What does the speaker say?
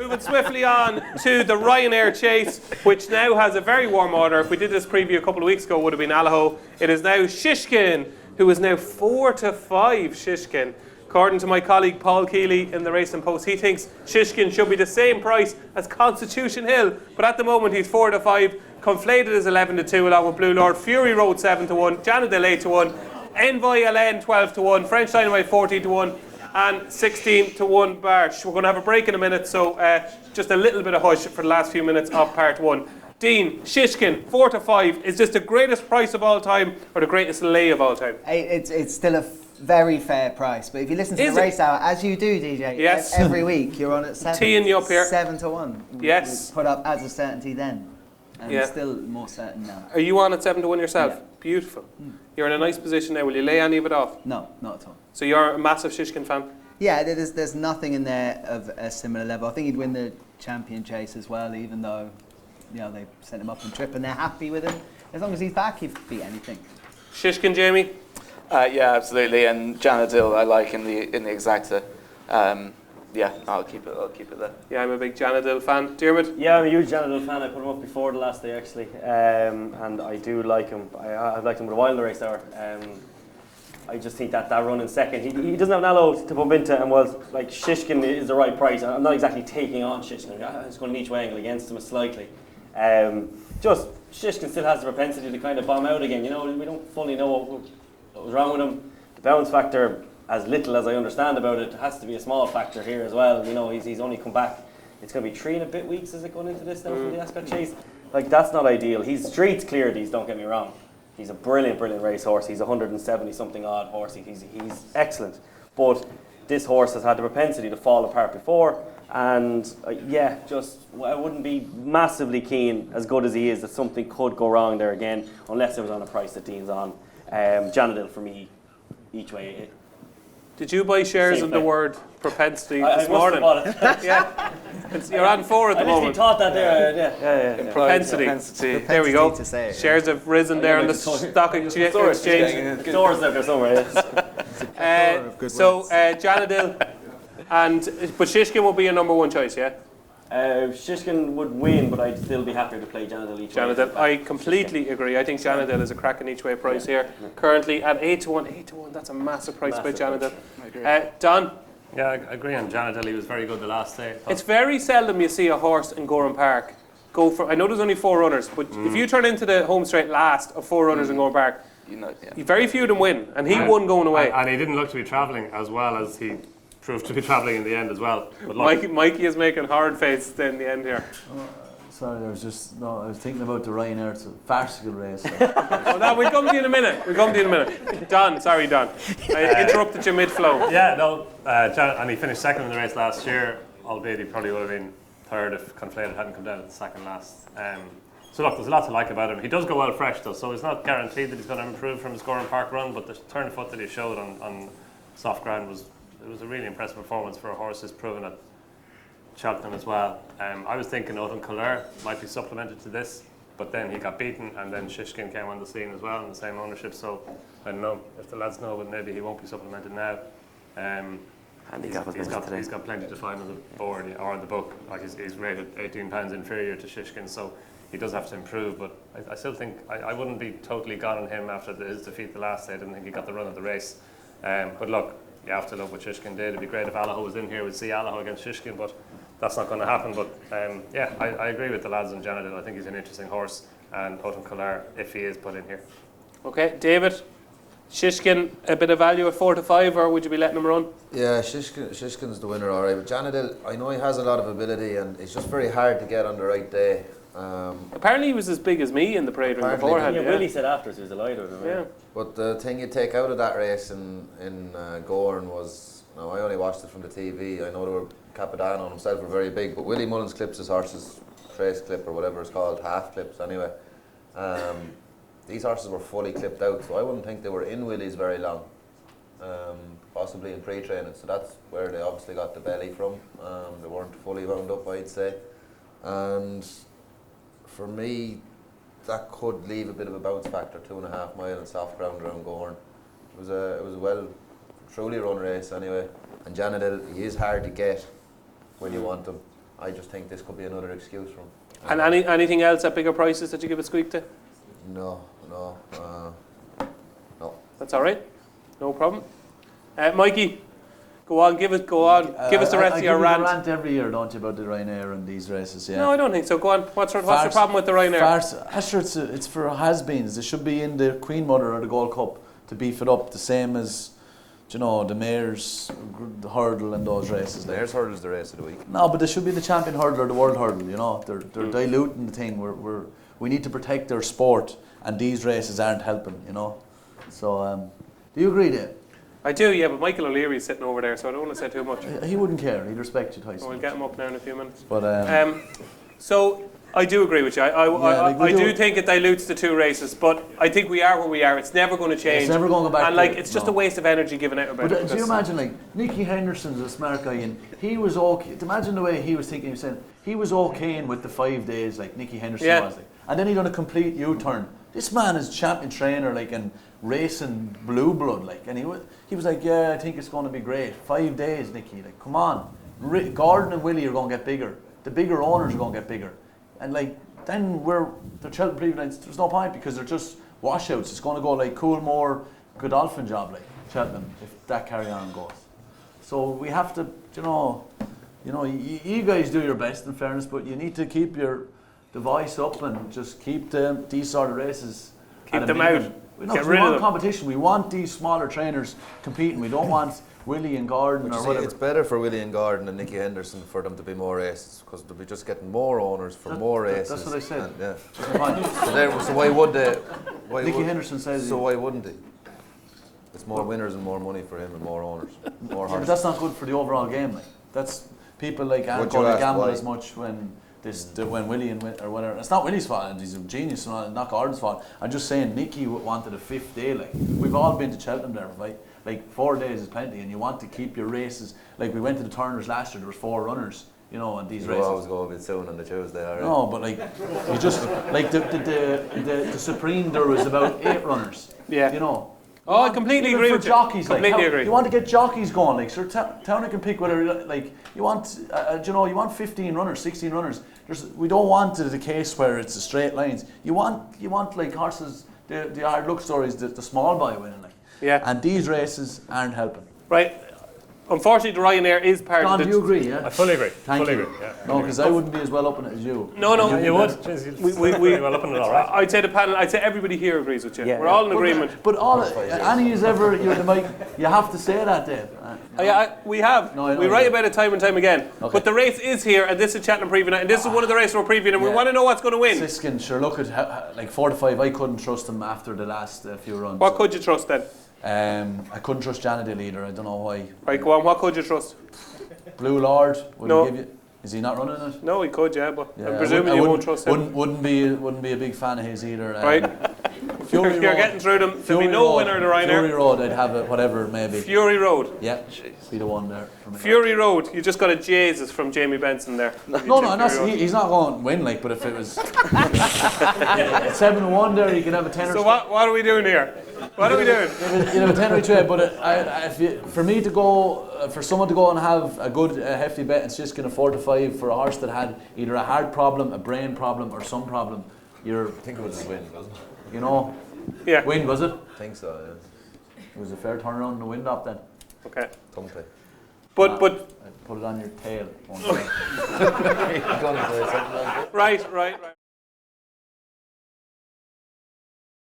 Moving swiftly on to the Ryanair chase, which now has a very warm order. If we did this preview a couple of weeks ago, it would have been Allaho. It is now Shishkin, who is now 4-5 Shishkin. According to my colleague Paul Keeley in the Racing Post, he thinks Shishkin should be the same price as Constitution Hill, but at the moment he's 4-5. Conflated is 11-2 along with Blue Lord. Fury Road 7-1. Janadil 8-1. Envoy LN 12-1. French Dynamite 14-1. And 16-1 Barsh. We're going to have a break in a minute, so just a little bit of hush for the last few minutes of part one. Dean, Shishkin, 4-5. Is this the greatest price of all time or the greatest lay of all time? It's still a very fair price, but if you listen to the race hour, as you do, DJ, yes, every week you're on at 7. Teeing you up here. 7-1. Yes. Put up as a certainty then. And yeah, still more certain now. Are you on at 7-1 yourself? Yeah. Beautiful. You're in a nice position now. Will you lay any of it off? No, not at all. So you're a massive Shishkin fan? Yeah, there's nothing in there of a similar level. I think he'd win the champion chase as well, even though they sent him up on trip and they're happy with him. As long as he's back, he'd beat anything. Shishkin, Jamie? Yeah, absolutely. And Janadil, I like in the exacta. Yeah, I'll keep it there. Yeah, I'm a big Janadil fan. Diarmuid? Yeah, I'm a huge Janadil fan. I put him up before the last day actually, and I do like him. I've liked him with a while in the race hour. I just think that run in second, he doesn't have an allo to bump into, and like Shishkin is the right price. I'm not exactly taking on Shishkin. I'm just going each way angle against him slightly. Just Shishkin still has the propensity to kind of bomb out again. We don't fully know what was wrong with him. The bounce factor, as little as I understand about it, has to be a small factor here as well. He's only come back. It's going to be 3 and a bit weeks, is it, going into this now from the Ascot chase? Like, that's not ideal. He's streets clear these, don't get me wrong. He's a brilliant racehorse. He's a 170-something odd horse. He's excellent. But this horse has had the propensity to fall apart before. And I wouldn't be massively keen, as good as he is, that something could go wrong there again, unless it was on a price that Dean's on. Janadil for me, each way. Did you buy shares of the word propensity this morning? I must have bought it. Yeah. You're on 4 at the moment. I thought that there. Yeah. Propensity. There we go. Shares have risen there on the stock exchange. Doors there somewhere. Janadil, but Shishkin will be your number one choice, yeah? Shishkin would win, but I'd still be happier to play Janadil each way. I completely agree. I think Janadil is a cracking each way price here. Currently at 8-1. 8-1, that's a massive price by Janadil. I agree. Don? Yeah, I agree on Janadil. He was very good the last day. It's very seldom you see a horse in Gorham Park go for. I know there's only 4 runners, but if you turn into the home straight last of 4 runners in Gorham Park, very few of them win, and he won going away. And he didn't look to be travelling as well as he proved to be travelling in the end as well. But Mikey is making hard faces in the end here. Sorry, I was thinking about the Ryanair. It's a farcical race. We'll come to you in a minute. Don. I interrupted you mid-flow. Yeah, no, and he finished second in the race last year, albeit he probably would have been third if Conflated hadn't come down at the second last. So look, there's a lot to like about him. He does go well fresh though, so it's not guaranteed that he's going to improve from his Gorham Park run, but the turn foot that he showed on soft ground was a really impressive performance for a horse who's proven at Cheltenham as well. I was thinking Autumn Couleur might be supplemented to this, but then he got beaten, and then Shishkin came on the scene as well in the same ownership. So I don't know if the lads know, but maybe he won't be supplemented now. He's got plenty to find on the board or on the book. Like he's rated £18 inferior to Shishkin, so he does have to improve. But I still think I wouldn't be totally gone on him after his defeat the last day. I didn't think he got the run of the race. But look, you have to love what Shishkin did. It'd be great if Allaho was in here. We'd see Allaho against Shishkin, but that's not going to happen. But I agree with the lads on Janadil. I think he's an interesting horse, and Autumn Couleur, if he is put in here. Okay, David, Shishkin, a bit of value at 4-5, or would you be letting him run? Yeah, Shishkin's the winner, all right. But Janadil, I know he has a lot of ability, and it's just very hard to get on the right day. Apparently he was as big as me in the parade ring beforehand. Yeah, Willie said afterwards he was delighted with him. Yeah. But the thing you take out of that race in Gorn was, I only watched it from the TV. I know they were Capadano and himself were very big, but Willie Mullins clips his horses, trace clip or whatever it's called, half clips anyway. These horses were fully clipped out, so I wouldn't think they were in Willie's very long, possibly in pre-training. So that's where they obviously got the belly from. They weren't fully wound up, I'd say. And for me, that could leave a bit of a bounce factor, 2.5 mile in soft ground around Gorn. It was a truly run race anyway. And Janadil, he is hard to get when you want him. I just think this could be another excuse for him. And anything else at bigger prices that you give a squeak to? No. That's all right. No problem. Mikey, go on. Give us the rest of your rant. You rant every year, don't you, about the Ryanair and these races? Yeah. No, I don't think so. Go on. What's the problem with the Ryanair? It's for has-beens. They should be in the Queen Mother or the Gold Cup to beef it up, the same as, you know, the Mayor's the hurdle and those races. The Mayor's hurdle is the race of the week. No, but they should be the champion hurdle or the world hurdle. You know, they're diluting the thing. We need to protect their sport, and these races aren't helping. You know, so do you agree, Dave? I do, yeah, but Michael O'Leary's sitting over there, so I don't want to say too much. He wouldn't care. He'd respect you, Tyson. We'll get him up now in a few minutes. But so I do agree with you. I do think it dilutes the two races, but I think we are where we are. It's never going to change. It's never going to go back. And it's just a waste of energy giving out about it. Do you imagine, Nicky Henderson's a smart guy, and he was okay. Imagine the way he was thinking. He was saying he was okay with the 5 days, like Nicky Henderson was, and then he done a complete U-turn. This man is champion trainer, and racing blue blood, and he was like, yeah, I think it's going to be great. 5 days, Nicky, come on. Gordon and Willie are going to get bigger. The bigger owners are going to get bigger. And then the Cheltenham Preview nights, there's no point because they're just washouts. It's going to go like Coolmore, Godolphin job, Cheltenham, if that carry on goes. So we have to, you guys do your best in fairness, but you need to keep the voice up and just keep these sort of races. Keep them out. We want competition. We want these smaller trainers competing. We don't want Willie and Gordon or whatever. It's better for Willie and Gordon and Nicky Henderson for them to be more races because they'll be just getting more owners for more races. That's what I said. And, so why would they? Nicky Henderson says. So why wouldn't they? It's more winners and more money for him and more owners, more horses. But that's not good for the overall game. That's people aren't going to gamble as much when Willie or whatever. It's not Willie's fault. He's a genius. Not Gordon's fault. I'm just saying Nicky wanted a 5th day. We've all been to Cheltenham there, right? 4 days is plenty, and you want to keep your races. We went to the Turners last year. There was 4 runners, on these races. You always go a bit soon on the Tuesday, alright? No, but you just the Supreme. There was about 8 runners. Yeah. Oh, I completely agree with you. Jockeys, completely agree. You want to get jockeys going, sure. Town can pick whatever. You want, you want 15 runners, 16 runners. We don't want the case where it's a straight lines. You want horses. The hard luck stories, the small boy winning, Yeah. And these races aren't helping. Right. Unfortunately, the Ryanair is part Don, of the... do you agree, yeah? I fully agree. Thank you. Agree, yeah. No, because I wouldn't be as well up in it as you. No. You would. Jeez, you'd well up in it, all right. I'd say the panel, everybody here agrees with you. Yeah. We're all in agreement. But any is ever, you're the mic, you have to say that, Dave. We have. No, I know we you write do. about it time and time again. Okay. But the race is here, and this is Cheltenham Preview Night, and this is one of the races we're previewing, and we want to know what's going to win. Siskin, sure, look at 4 to 5. I couldn't trust him after the last few runs. What could you trust then? I couldn't trust Janadil either. I don't know why. Right, go on. What could you trust? Blue Lord. No. Give you, is he not running it? No, he could, yeah, but Yeah, I'm presuming you won't trust him. Wouldn't be a big fan of his either. Right. Fury You're Road, getting through them. There'll be no winner of the Ryanair. Fury Road, I'd have it, whatever, maybe. Fury Road. Yeah, be the one there. For me. Fury Road. You just got a Jesus from Jamie Benson there. He's not going to win, but if it was 7-1 there, you could have a 10 or so. What are we doing here? What are we doing? You have a 10 or 2, but for someone to go and have a good hefty bet and just a 4 to 5 for a horse that had either a heart problem, a brain problem, or some problem, I think it was his win, wasn't it? Yeah. Win, was it? I think so, yeah. It was a fair turnaround in the wind up then. Okay. Thumpy. But I'd put it on your tail. You're gonna say something like that. right.